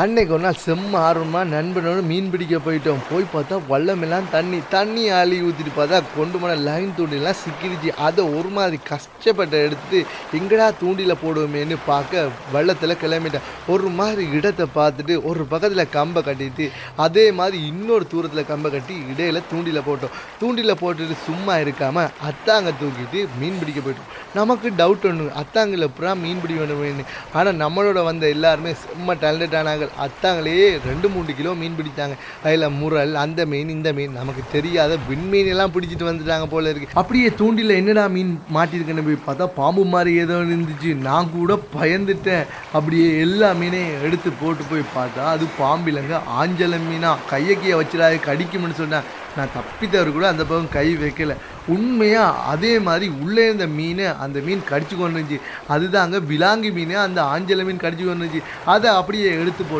அன்னைக்கு ஒரு நாள் செம்ம ஆர்வமா நண்பனோட மீன் பிடிக்க போயிட்டோம். போய் பார்த்தா வல்லமெல்லாம் தண்ணி அள்ளி ஊத்திட்டு பார்த்தா கொண்டு போன லைன் தூண்டில்லாம் சிக்கிருச்சு. அத ஒரு மாதிரி கஷ்டப்பட்டு எடுத்துட்டு எங்கடா தூண்டில போடுவோமேன்னு பார்க்க வெள்ளத்துல கிளம்பிட்டேன். ஒரு மாதிரி இடத்த பார்த்துட்டு ஒரு பக்கத்துல கம்ப கட்டிட்டு அதே மாதிரி இன்னொரு தூரத்துல கம்ப கட்டி இடையில தூண்டில போட்டோம். தூண்டில போட்டுட்டு சும்மா இருக்காம அத்தாங்க தூக்கிட்டு மீன் பிடிக்க போயிட்டோம். நமக்கு டவுட் ஒண்ணு, அத்தாங்கல எப்புட்றா மீன் பிடி வேணுமேன்னு. ஆனா நம்மளோட வந்த எல்லாருமே செம்ம டேலண்டடானாங்க. அத்தாங்களே 2-3 கிலோ மீன் பிடித்தாங்க. அதில் முறல், அந்த மீன் இந்த மீன் நமக்கு தெரியாத விண்மீன் எல்லாம் பிடிச்சிட்டு வந்துட்டாங்க போல இருக்கு. அப்படியே தூண்டில என்னடா மீன் மாட்டிருக்குன்னு போய் பார்த்தா பாம்பு மாதிரி ஏதோ இருந்துச்சு. நான் கூட பயந்துட்டேன். அப்படியே எல்லா மீனையும் எடுத்து போட்டு போய் பார்த்தா அது பாம்பிலங்க ஆஞ்சல மீனா. கையை வச்சிடாது கடிக்கும்னு சொன்னேன். நான் தப்பித்தவர் கூட அந்த பக்கம் கை வைக்கல. உண்மையா அதே மாதிரி உள்ளே இருந்த மீனை அந்த மீன் கடிச்சு கொண்டுருந்துச்சு. அதுதாங்க விலாங்கு மீன். அந்த ஆஞ்சல மீன் கடிச்சு கொண்டுருந்துச்சு. அதை அப்படியே எடுத்து போட்டு